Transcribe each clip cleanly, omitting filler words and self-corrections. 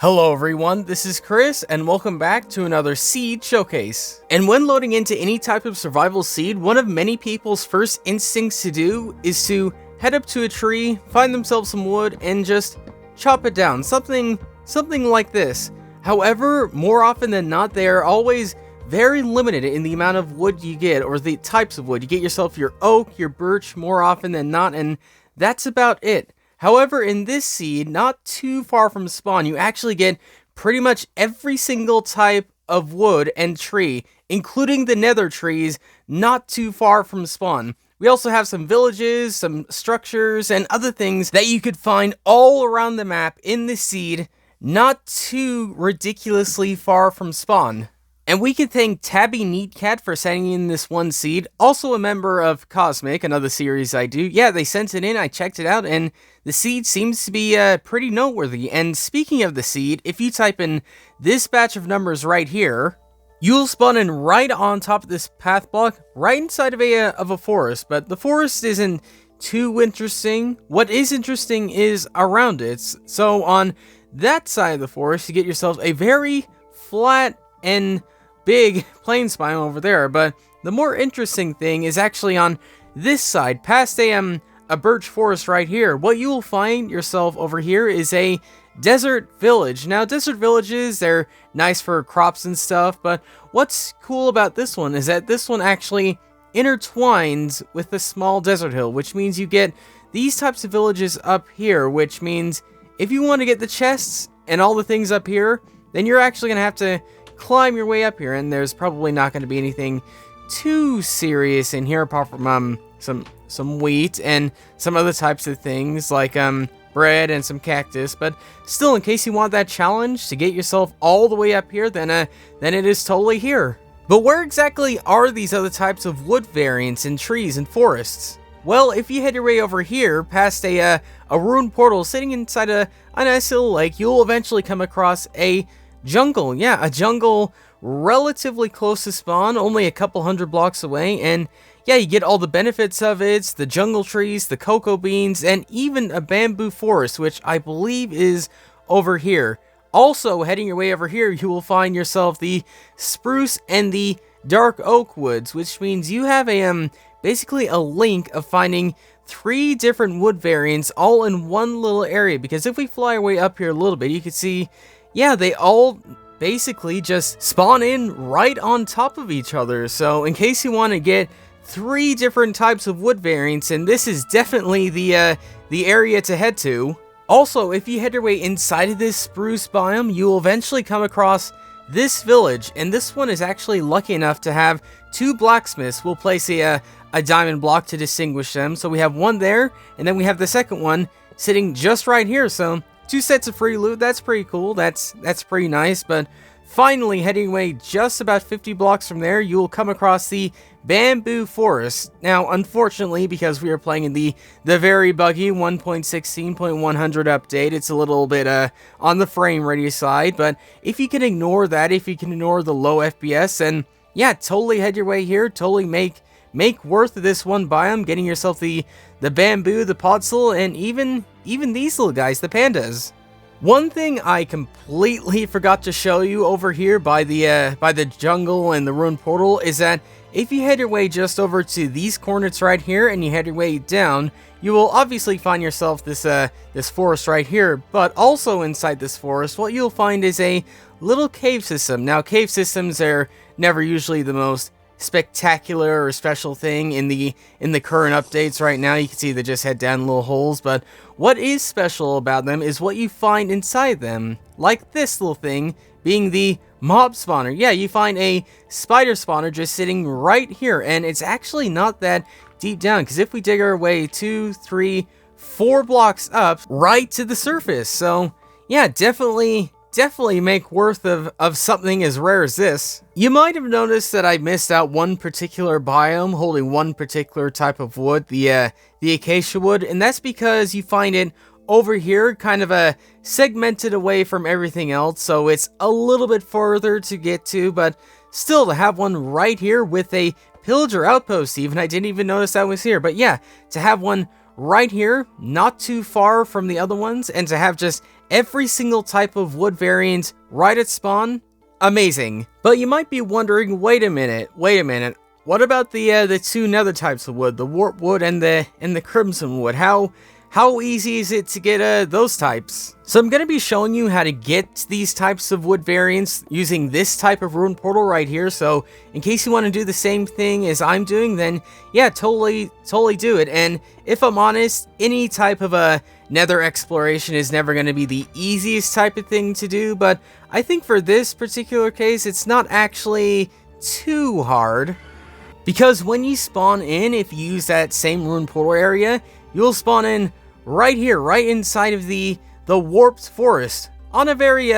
Hello everyone, this is Chris, and welcome back to another seed showcase. And when loading into any type of survival seed, one of many people's first instincts to do is to head up to a tree, find themselves some wood, and just chop it down. Something like this. However, more often than not, they are always very limited in the amount of wood you get, or the types of wood. You get yourself your oak, your birch more often than not, and that's about it. However, in this seed, not too far from spawn, you actually get pretty much every single type of wood and tree, including the nether trees, not too far from spawn. We also have some villages, some structures, and other things that you could find all around the map in the seed, not too ridiculously far from spawn. And we could thank Tabby Neatcat for sending in this one seed, also a member of Cosmic, another series I do. Yeah, they sent it in, I checked it out, and the seed seems to be pretty noteworthy. And speaking of the seed, if you type in this batch of numbers right here, you'll spawn in right on top of this path block, right inside of a forest. But the forest isn't too interesting. What is interesting is around it. So on that side of the forest, you get yourself a very flat and big plains biome over there, but the more interesting thing is actually on this side, past a birch forest right here. What you will find yourself over here is a desert village. Now, desert villages, they're nice for crops and stuff, but what's cool about this one is that this one actually intertwines with the small desert hill, which means you get these types of villages up here, which means if you want to get the chests and all the things up here, then you're actually going to have to climb your way up here, and there's probably not going to be anything too serious in here apart from some wheat and some other types of things like bread and some cactus. But still, in case you want that challenge to get yourself all the way up here, then it is totally here. But where exactly are these other types of wood variants in trees and forests? Well, if you head your way over here past a ruined portal sitting inside a nice little lake, you'll eventually come across a jungle. Yeah, a jungle relatively close to spawn, only a couple hundred blocks away, and yeah, you get all the benefits of it, the jungle trees, the cocoa beans, and even a bamboo forest, which I believe is over here. Also, heading your way over here, you will find yourself the spruce and the dark oak woods, which means you have a basically a link of finding 3 different wood variants all in one little area. Because if we fly our way up here a little bit, you can see, yeah, they all basically just spawn in right on top of each other. So in case you want to get 3 different types of wood variants, and this is definitely the area to head to. Also, if you head your way inside of this spruce biome, you will eventually come across this village, and this one is actually lucky enough to have 2 blacksmiths. We'll place a diamond block to distinguish them. So we have one there, and then we have the second one sitting just right here. So 2 sets of free loot, that's pretty cool, that's pretty nice. But finally, heading away just about 50 blocks from there, you will come across the bamboo forest. Now, unfortunately, because we are playing in the very buggy 1.16.100 update, it's a little bit on the frame rate side, but if you can ignore that, if you can ignore the low FPS, then yeah, totally head your way here, totally make worth of this one biome, getting yourself the bamboo, the podzol, and even these little guys, the pandas. One thing I completely forgot to show you over here by the jungle and the ruined portal is that if you head your way just over to these coordinates right here and you head your way down, you will obviously find yourself this forest right here. But also inside this forest, what you'll find is a little cave system. Now, cave systems are never usually the most spectacular or special thing in the current updates right now. You can see they just head down little holes, but what is special about them is what you find inside them, like this little thing being the mob spawner. Yeah, you find a spider spawner just sitting right here, and it's actually not that deep down, because if we dig our way 2, 3, 4 blocks up right to the surface. So yeah, definitely make worth of something as rare as this. You might have noticed that I missed out one particular biome holding one particular type of wood, the acacia wood, and that's because you find it over here, kind of segmented away from everything else, so it's a little bit further to get to, but still, to have one right here with a pillager outpost even, I didn't even notice that was here, but yeah, to have one right here, not too far from the other ones, and to have just every single type of wood variant right at spawn, amazing. But you might be wondering, wait a minute, what about the two nether types of wood, the warp wood and the crimson wood? How easy is it to get those types? So I'm going to be showing you how to get these types of wood variants using this type of ruin portal right here. So in case you want to do the same thing as I'm doing, then yeah, totally do it. And if I'm honest, any type of a nether exploration is never going to be the easiest type of thing to do, but I think for this particular case, it's not actually too hard. Because when you spawn in, if you use that same ruin portal area, you'll spawn in right here, right inside of the warped forest, on a very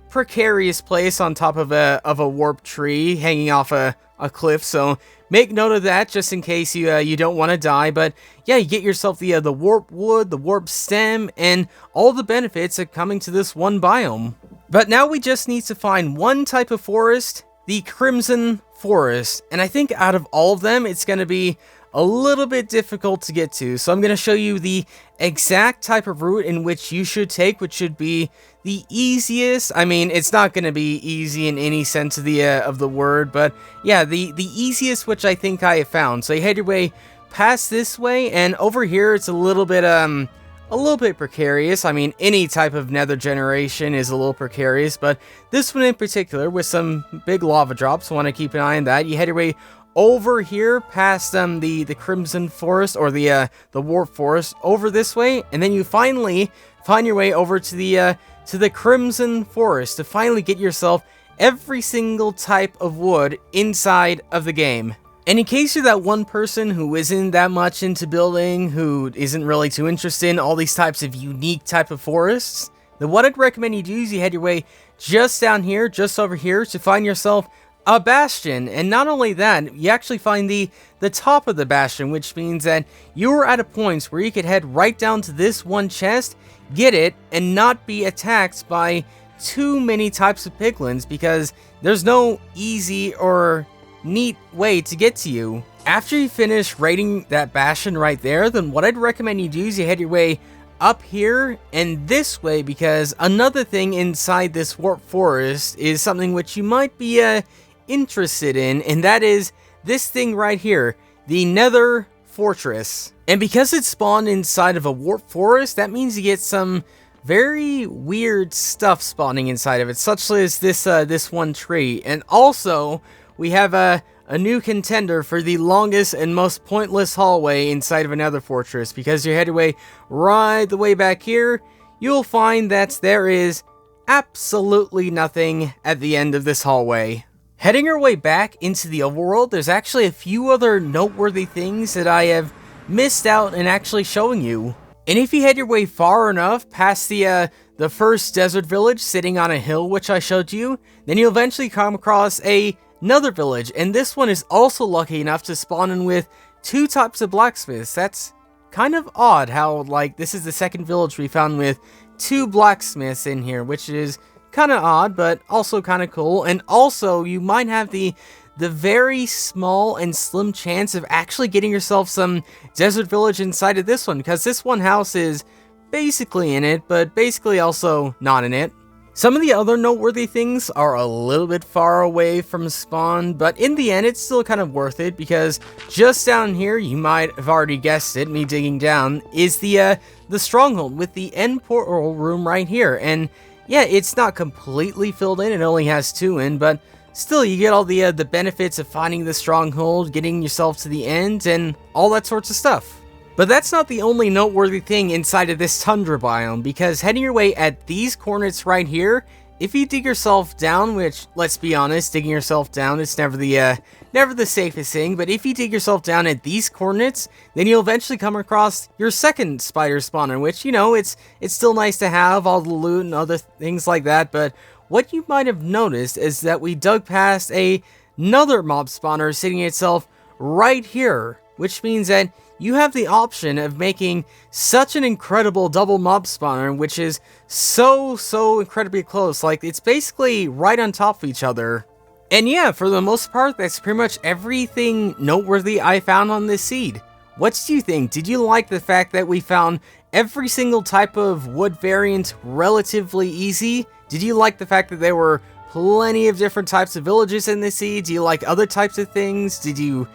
precarious place on top of a warped tree hanging off a cliff. So make note of that just in case you don't want to die. But yeah, you get yourself the warp wood, the warp stem, and all the benefits of coming to this one biome. But now we just need to find one type of forest, the crimson forest, and I think out of all of them, it's going to be a little bit difficult to get to. So I'm going to show you the exact type of route in which you should take, which should be the easiest. I mean, it's not going to be easy in any sense of the word, but yeah, the easiest, which I think I have found. So you head your way past this way, and over here it's a little bit precarious. I mean, any type of nether generation is a little precarious, but this one in particular with some big lava drops, so want to keep an eye on that. You head your way over here past the crimson forest, or the warp forest, over this way, and then you finally find your way over to the crimson forest to finally get yourself every single type of wood inside of the game. And in case you're that one person who isn't that much into building, who isn't really too interested in all these types of unique type of forests, then what I'd recommend you do is you head your way just down here, just over here, to find yourself a bastion. And not only that, you actually find the top of the bastion, which means that you are at a point where you could head right down to this one chest, get it, and not be attacked by too many types of piglins, because there's no easy or neat way to get to you. After you finish raiding that bastion right there, then what I'd recommend you do is you head your way up here and this way, because another thing inside this warp forest is something which you might be interested in, and that is this thing right here, the Nether Fortress. And because it's spawned inside of a warp forest, that means you get some very weird stuff spawning inside of it, such as this one tree. And also, we have a new contender for the longest and most pointless hallway inside of another fortress, because you head your way right the way back here, you'll find that there is absolutely nothing at the end of this hallway. Heading our way back into the overworld, there's actually a few other noteworthy things that I have missed out in actually showing you. And if you head your way far enough past the first desert village sitting on a hill, which I showed you, then you'll eventually come across another village, and this one is also lucky enough to spawn in with two types of blacksmiths. That's kind of odd how, like, this is the second village we found with two blacksmiths in here, which is kind of odd, but also kind of cool. And also, you might have the very small and slim chance of actually getting yourself some desert village inside of this one, because this one house is basically in it, but basically also not in it. Some of the other noteworthy things are a little bit far away from spawn, but in the end, it's still kind of worth it, because just down here, you might have already guessed it, me digging down, is the stronghold with the end portal room right here. And yeah, it's not completely filled in, it only has 2 in, but still, you get all the benefits of finding the stronghold, getting yourself to the end, and all that sorts of stuff. But that's not the only noteworthy thing inside of this tundra biome, because heading your way at these coordinates right here, if you dig yourself down, which, let's be honest, digging yourself down is never the safest thing, but if you dig yourself down at these coordinates, then you'll eventually come across your second spider spawner, which, you know, it's still nice to have all the loot and other things like that, but what you might have noticed is that we dug past another mob spawner sitting itself right here, which means that you have the option of making such an incredible double mob spawner, which is so incredibly close. Like, it's basically right on top of each other. And yeah, for the most part, that's pretty much everything noteworthy I found on this seed. What do you think? Did you like the fact that we found every single type of wood variant relatively easy? Did you like the fact that there were plenty of different types of villages in this seed? Do you like other types of things? Did you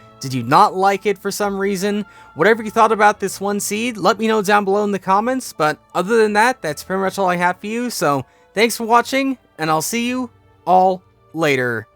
not like it for some reason? Whatever you thought about this one seed, let me know down below in the comments. But other than that, that's pretty much all I have for you. So thanks for watching, and I'll see you all later.